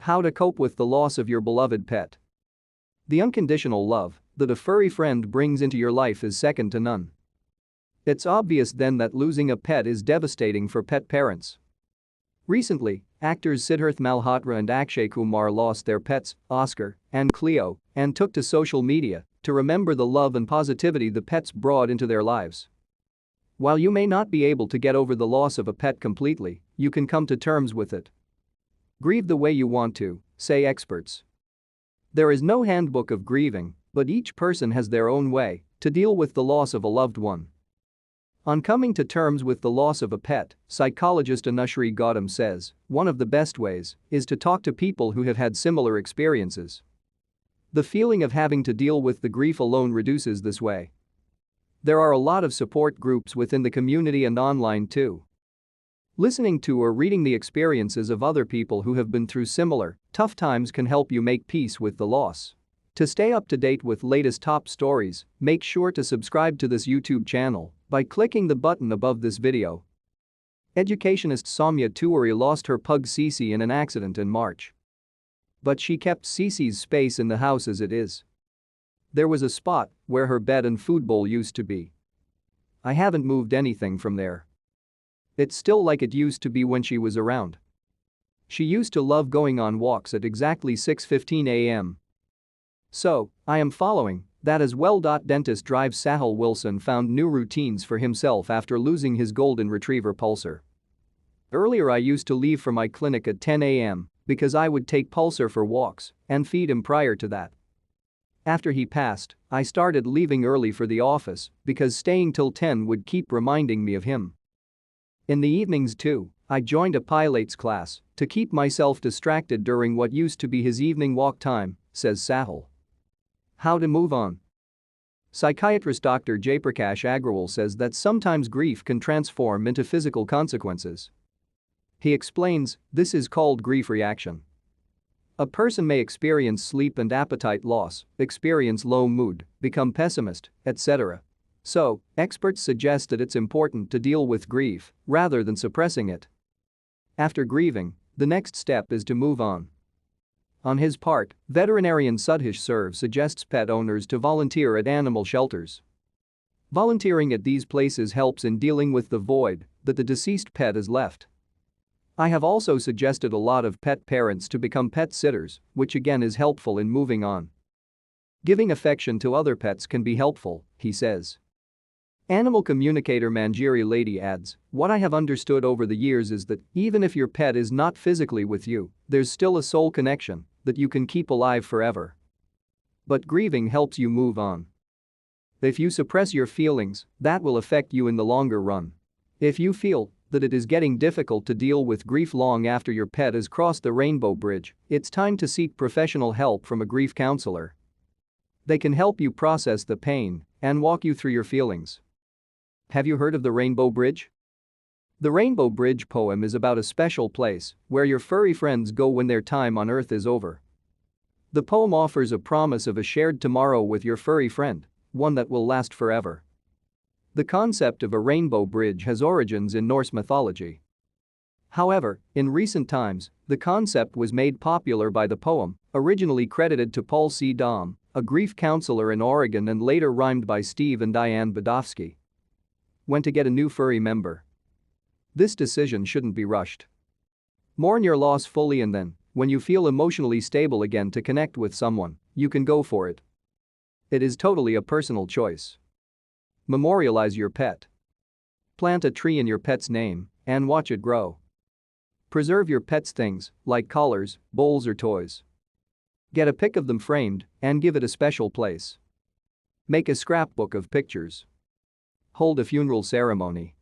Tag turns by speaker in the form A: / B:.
A: How to cope with the loss of your beloved pet. The unconditional love that a furry friend brings into your life is second to none. It's obvious then that losing a pet is devastating for pet parents. Recently, actors Siddharth Malhotra and Akshay Kumar lost their pets, Oscar and Cleo, and took to social media to remember the love and positivity the pets brought into their lives. While you may not be able to get over the loss of a pet completely, you can come to terms with it. Grieve the way you want to, say experts. There is no handbook of grieving, but each person has their own way to deal with the loss of a loved one. On coming to terms with the loss of a pet, psychologist Anushree Gautam says, one of the best ways is to talk to people who have had similar experiences. The feeling of having to deal with the grief alone reduces this way. There are a lot of support groups within the community and online too. Listening to or reading the experiences of other people who have been through similar, tough times can help you make peace with the loss. To stay up to date with latest top stories, make sure to subscribe to this YouTube channel by clicking the button above this video. Educationist Soumya Tiwari lost her pug Cece in an accident in March. But she kept Cece's space in the house as it is. There was a spot where her bed and food bowl used to be. I haven't moved anything from there. It's still like it used to be when she was around. She used to love going on walks at exactly 6:15 a.m. So, I am following that as well. Dentist drive Sahil Wilson found new routines for himself after losing his golden retriever Pulsar. Earlier I used to leave for my clinic at 10 a.m. because I would take Pulsar for walks and feed him prior to that. After he passed, I started leaving early for the office because staying till 10 would keep reminding me of him. In the evenings too, I joined a Pilates class to keep myself distracted during what used to be his evening walk time, says Sahil. How to move on. Psychiatrist Dr. Jaiprakash Agrawal says that sometimes grief can transform into physical consequences. He explains, this is called grief reaction. A person may experience sleep and appetite loss, experience low mood, become pessimist, etc. So, experts suggest that it's important to deal with grief rather than suppressing it. After grieving, the next step is to move on. On his part, veterinarian Sudhish Serve suggests pet owners to volunteer at animal shelters. Volunteering at these places helps in dealing with the void that the deceased pet has left. I have also suggested a lot of pet parents to become pet sitters, which again is helpful in moving on. Giving affection to other pets can be helpful, he says. Animal communicator Manjiri Lady adds, what I have understood over the years is that even if your pet is not physically with you, there's still a soul connection that you can keep alive forever. But grieving helps you move on. If you suppress your feelings, that will affect you in the longer run. If you feel that it is getting difficult to deal with grief long after your pet has crossed the rainbow bridge, it's time to seek professional help from a grief counselor. They can help you process the pain and walk you through your feelings. Have you heard of the Rainbow Bridge? The Rainbow Bridge poem is about a special place where your furry friends go when their time on Earth is over. The poem offers a promise of a shared tomorrow with your furry friend, one that will last forever. The concept of a rainbow bridge has origins in Norse mythology. However, in recent times, the concept was made popular by the poem, originally credited to Paul C. Dahm, a grief counselor in Oregon and later rhymed by Steve and Diane Badofsky. When to get a new furry member. This decision shouldn't be rushed. Mourn your loss fully and then, when you feel emotionally stable again to connect with someone, you can go for it. It is totally a personal choice. Memorialize your pet. Plant a tree in your pet's name and watch it grow. Preserve your pet's things, like collars, bowls or toys. Get a pic of them framed and give it a special place. Make a scrapbook of pictures. Hold a funeral ceremony.